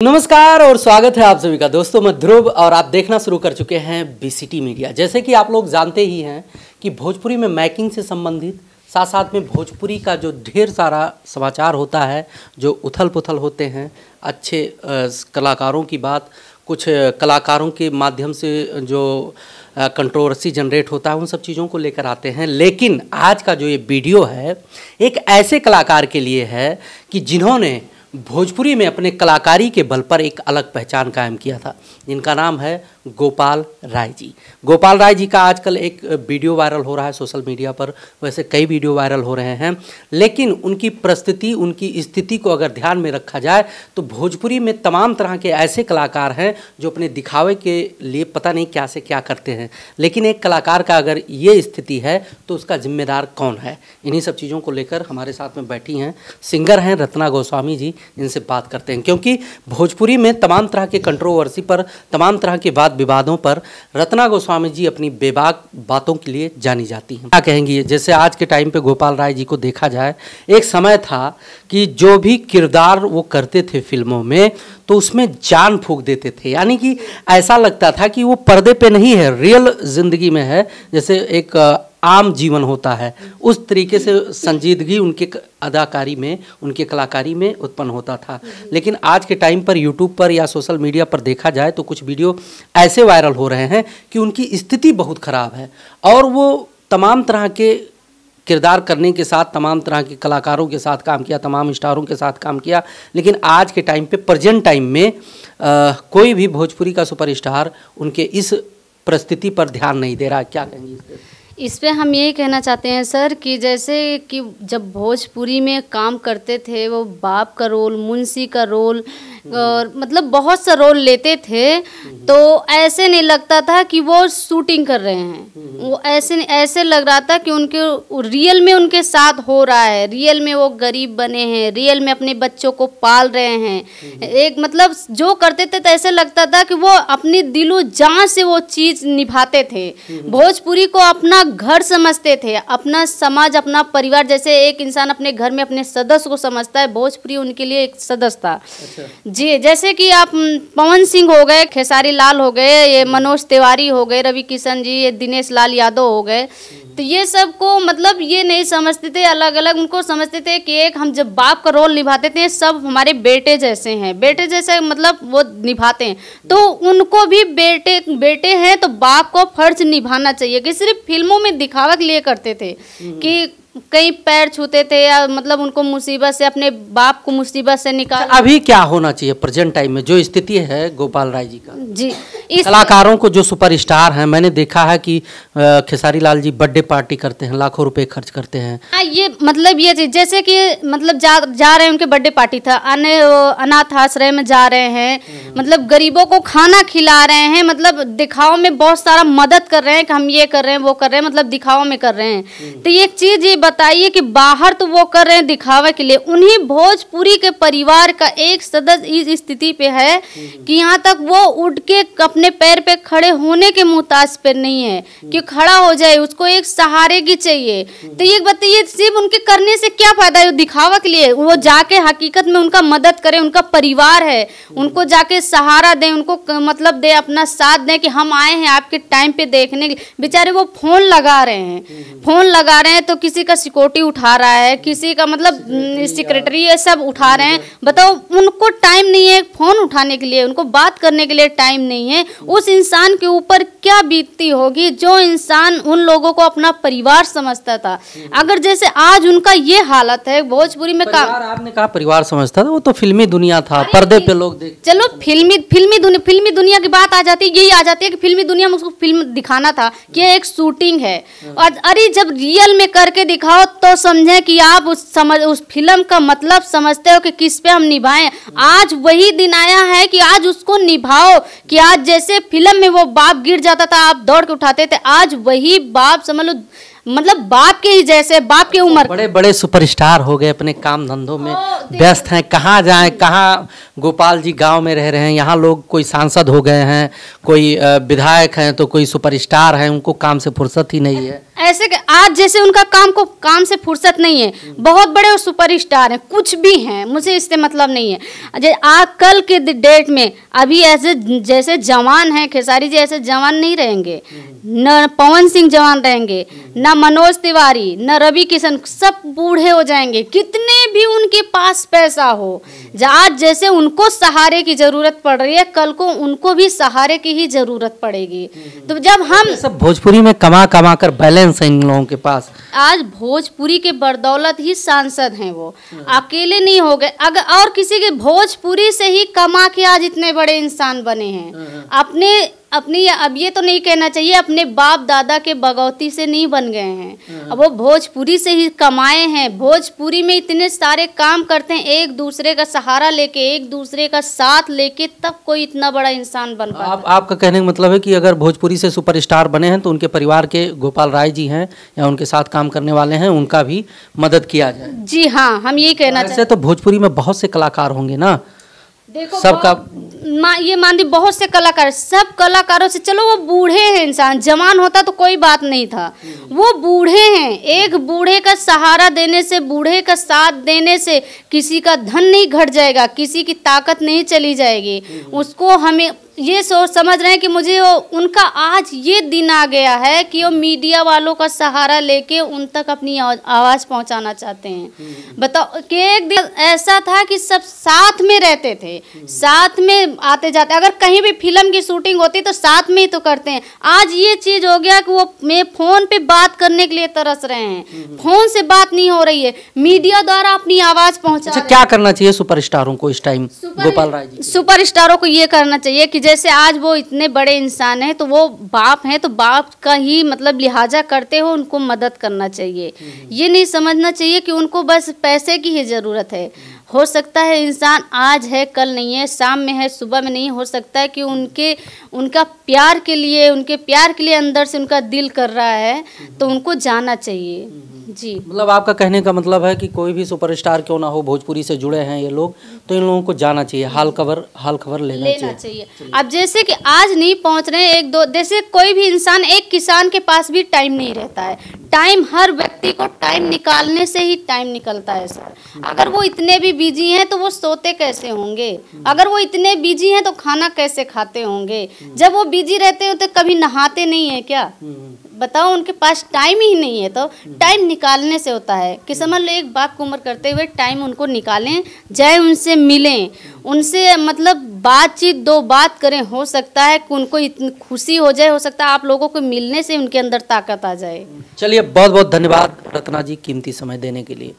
नमस्कार और स्वागत है आप सभी का दोस्तों, मैं ध्रुव और आप देखना शुरू कर चुके हैं बीसीटी मीडिया। जैसे कि आप लोग जानते ही हैं कि भोजपुरी में मैकिंग से संबंधित साथ साथ में भोजपुरी का जो ढेर सारा समाचार होता है, जो उथल पुथल होते हैं, अच्छे कलाकारों की बात, कुछ कलाकारों के माध्यम से जो कंट्रोवर्सी जनरेट होता है, उन सब चीज़ों को लेकर आते हैं। लेकिन आज का जो ये वीडियो है एक ऐसे कलाकार के लिए है कि जिन्होंने भोजपुरी में अपने कलाकारी के बल पर एक अलग पहचान कायम किया था, जिनका नाम है गोपाल राय जी। गोपाल राय जी का आजकल एक वीडियो वायरल हो रहा है सोशल मीडिया पर, वैसे कई वीडियो वायरल हो रहे हैं, लेकिन उनकी परिस्थिति, उनकी स्थिति को अगर ध्यान में रखा जाए तो भोजपुरी में तमाम तरह के ऐसे कलाकार हैं जो अपने दिखावे के लिए पता नहीं क्या से क्या करते हैं। लेकिन एक कलाकार का अगर ये स्थिति है तो उसका जिम्मेदार कौन है? इन्हीं सब चीज़ों को लेकर हमारे साथ में बैठी हैं, सिंगर हैं रत्ना गोस्वामी जी। इनसे बात करते हैं, क्योंकि भोजपुरी में तमाम तरह के कंट्रोवर्सी पर, तमाम तरह के वाद विवादों पर रत्ना गोस्वामी जी अपनी बेबाक बातों के लिए जानी जाती हैं। क्या कहेंगी? जैसे आज के टाइम पे गोपाल राय जी को देखा जाए, एक समय था कि जो भी किरदार वो करते थे फिल्मों में तो उसमें जान फूंक देते थे, यानी कि ऐसा लगता था कि वो पर्दे पे नहीं है, रियल जिंदगी में है, जैसे एक आम जीवन होता है। उस तरीके से संजीदगी उनके अदाकारी में, उनके कलाकारी में उत्पन्न होता था। लेकिन आज के टाइम पर यूट्यूब पर या सोशल मीडिया पर देखा जाए तो कुछ वीडियो ऐसे वायरल हो रहे हैं कि उनकी स्थिति बहुत ख़राब है और वो तमाम तरह के किरदार करने के साथ तमाम तरह के कलाकारों के साथ काम किया, तमाम स्टारों के साथ काम किया, लेकिन आज के टाइम पे, प्रेजेंट टाइम में कोई भी भोजपुरी का सुपरस्टार उनके इस परिस्थिति पर ध्यान नहीं दे रहा। क्या कहेंगे इस पर? इस पे हम यही कहना चाहते हैं सर कि जैसे कि जब भोजपुरी में काम करते थे वो बाप का रोल, मुंशी का रोल और मतलब बहुत सा रोल लेते थे, तो ऐसे नहीं लगता था कि वो शूटिंग कर रहे हैं। वो ऐसे लग रहा था कि उनके रियल में उनके साथ हो रहा है, रियल में वो गरीब बने हैं, रियल में अपने बच्चों को पाल रहे हैं। एक मतलब जो करते थे तो ऐसे लगता था कि वो अपनी दिलो जान से वो चीज़ निभाते थे। भोजपुरी को अपना घर समझते थे, अपना समाज, अपना परिवार। जैसे एक इंसान अपने घर में अपने सदस्य को समझता है, भोजपुरी उनके लिए एक सदस्य था। अच्छा। जी, जैसे कि आप पवन सिंह हो गए, खेसारी लाल हो गए, ये मनोज तिवारी हो गए, रवि किशन जी, ये दिनेश लाल यादव हो गए, तो ये सब को मतलब ये नहीं समझते थे, अलग अलग उनको समझते थे कि एक हम जब बाप का रोल निभाते थे, सब हमारे बेटे जैसे हैं, बेटे जैसे मतलब वो निभाते हैं, तो उनको भी बेटे हैं तो बाप को फर्ज निभाना चाहिए। कि सिर्फ फिल्मों में दिखावा के लिए करते थे कि कहीं पैर छूते थे या मतलब उनको मुसीबत से, अपने बाप को मुसीबत से निकाल। अभी क्या होना चाहिए प्रेजेंट टाइम में जो स्थिति है गोपाल राय जी का? जी, कलाकारों को जो सुपरस्टार हैं, मैंने देखा है कि खेसारी लाल जी बर्थडे पार्टी करते हैं, लाखों रुपए खर्च करते हैं। ये मतलब ये चीज जैसे कि मतलब जा रहे हैं, उनके बर्थडे पार्टी था, अनाथ आश्रय में जा रहे हैं, मतलब गरीबों को खाना खिला रहे हैं, मतलब दिखावा में बहुत सारा मदद कर रहे हैं कि हम ये कर रहे हैं, वो कर रहे हैं, मतलब दिखावा में कर रहे हैं। तो एक चीज ये बताइए कि बाहर तो वो कर रहे हैं दिखावे के लिए, उन्हीं भोजपुरी के परिवार का एक सदस्य इस स्थिति पे है कि यहाँ तक वो उठ के अपने पैर पे खड़े होने के मुहताज पे नहीं है कि खड़ा हो जाए, उसको एक सहारे की चाहिए। तो ये बताइए सिर्फ उनके करने से क्या फायदा है? दिखावा के लिए वो जाके हकीकत में उनका मदद करे, उनका परिवार है, उनको जाके सहारा दें, उनको मतलब दे, अपना साथ दें कि हम आए हैं आपके टाइम पे देखने के। बेचारे वो फोन लगा रहे हैं तो किसी का सिक्योरिटी उठा रहा है, किसी का मतलब सेक्रेटरी, ये सब उठा रहे हैं। बताओ, उनको टाइम नहीं है फोन उठाने के लिए, उनको बात करने के लिए टाइम नहीं है। उस इंसान के ऊपर क्या बीतती होगी जो इंसान उन लोगों को अपना परिवार समझता था। अगर जैसे आज उनका ये हालत है भोजपुरी में, आपने कहा परिवार समझता था, वो तो फिल्मी दुनिया था, पर्दे पे लोग देख। चलो फिल्मी दुनिया की बात आ जाती है, यही आ जाती है कि फिल्मी दुनिया में उसको फिल्म दिखाना था कि एक शूटिंग है, और अरे जब रियल में करके दिखाओ तो समझें कि आप उस फिल्म का मतलब समझते हो कि किस पे हम निभाएं। आज वही दिन आया है कि आज उसको निभाओ, कि आज जैसे फिल्म में वो बाप गिर जाता था, आप दौड़ के उठाते थे, आज वही बाप समझ लो, मतलब बाप के ही जैसे, बाप की उम्र। बड़े बड़े सुपरस्टार हो गए, अपने काम धंधों में व्यस्त हैं, कहाँ जाएं, कहाँ गोपाल जी गांव में रह रहे हैं, यहाँ लोग कोई सांसद हो गए हैं, कोई विधायक हैं, तो कोई सुपरस्टार हैं, उनको काम से फुर्सत ही नहीं है। ऐसे आज जैसे उनका काम से फुर्सत नहीं है, बहुत बड़े और सुपरस्टार हैं, कुछ भी हैं, मुझे इससे मतलब नहीं है। आज कल के डेट में अभी ऐसे जैसे जवान हैं, खेसारी जी ऐसे जवान नहीं रहेंगे, न पवन सिंह जवान रहेंगे, न मनोज तिवारी, न रवि किशन, सब बूढ़े हो जाएंगे, कितने भी उनके पास पैसा हो। आज जैसे उनको सहारे की जरूरत पड़ रही है, कल को उनको भी सहारे की ही जरूरत पड़ेगी। तो जब हम सब भोजपुरी में कमा कर बैलेंस है इन लोगों के पास, आज भोजपुरी के बदौलत ही सांसद हैं, वो अकेले नहीं हो गए। अगर और किसी के भोजपुरी से ही कमा के आज इतने बड़े इंसान बने हैं। अपनी अब ये तो नहीं कहना चाहिए अपने बाप दादा के बगौती से नहीं बन गए हैं, अब वो भोजपुरी से ही कमाए हैं। भोजपुरी में इतने सारे काम करते हैं, एक दूसरे का सहारा लेके, एक दूसरे का साथ लेके, तब कोई इतना बड़ा इंसान बन पाता है। आपका कहने का मतलब है कि अगर भोजपुरी से सुपरस्टार बने हैं तो उनके परिवार के गोपाल राय जी हैं या उनके साथ काम करने वाले हैं, उनका भी मदद किया जाए। जी हाँ, हम ये कहना चाहते हैं। तो भोजपुरी में बहुत से कलाकार होंगे ना, देखो सबका ये मान ली बहुत से कलाकार, सब कलाकारों से, चलो वो बूढ़े हैं, इंसान जवान होता तो कोई बात नहीं था, वो बूढ़े हैं। एक बूढ़े का सहारा देने से, बूढ़े का साथ देने से किसी का धन नहीं घट जाएगा, किसी की ताकत नहीं चली जाएगी। उसको हमें ये सोच समझ रहे हैं कि मुझे उनका आज ये दिन आ गया है कि वो मीडिया वालों का सहारा लेके उन तक अपनी आवाज़ पहुंचाना चाहते हैं। बताओ कि एक दिन ऐसा था कि सब साथ में रहते थे, साथ में आते जाते, अगर कहीं भी फिल्म की शूटिंग होती तो साथ में ही तो करते हैं। आज ये चीज़ हो गया कि वो मैं फ़ोन पे बात करने के लिए तरस रहे हैं, फ़ोन से बात नहीं हो रही है, मीडिया द्वारा अपनी आवाज़ पहुँचा। अच्छा, क्या करना चाहिए सुपरस्टारों को इस टाइम? गोपाल राय जी, सुपरस्टारों को ये करना चाहिए कि जैसे आज वो इतने बड़े इंसान हैं, तो वो बाप हैं, तो बाप का ही मतलब लिहाजा करते हो उनको मदद करना चाहिए। ये नहीं समझना चाहिए कि उनको बस पैसे की ही ज़रूरत है। हो सकता है इंसान आज है कल नहीं है, शाम में है सुबह में नहीं, हो सकता है कि उनका प्यार के लिए अंदर से उनका दिल कर रहा है, तो उनको जाना चाहिए। जी, मतलब आपका कहने का मतलब है कि कोई भी सुपरस्टार क्यों ना हो, भोजपुरी से जुड़े हैं ये लोग, तो इन लोगों को जाना चाहिए, हाल खबर लेना चाहिए। अब जैसे कि आज नहीं पहुंच रहे हैं, एक दो, जैसे कोई भी इंसान, एक किसान के पास भी टाइम नहीं रहता है, टाइम हर व्यक्ति को टाइम निकालने से ही टाइम निकलता है सर। अगर वो इतने भी बिजी हैं तो वो सोते कैसे होंगे? अगर वो इतने बिजी हैं तो खाना कैसे खाते होंगे? जब वो बिजी रहते हो तो कभी नहाते नहीं है क्या? बताओ, उनके पास टाइम ही नहीं है। तो टाइम निकालने से होता है कि समझ लो एक बात को उम्र करते हुए टाइम उनको निकालें, जाए उनसे मिलें, उनसे मतलब बातचीत, दो बात करें। हो सकता है कि उनको इतनी खुशी हो जाए, हो सकता है आप लोगों को मिलने से उनके अंदर ताकत आ जाए। चलिए, बहुत बहुत धन्यवाद रत्ना जी कीमती समय देने के लिए।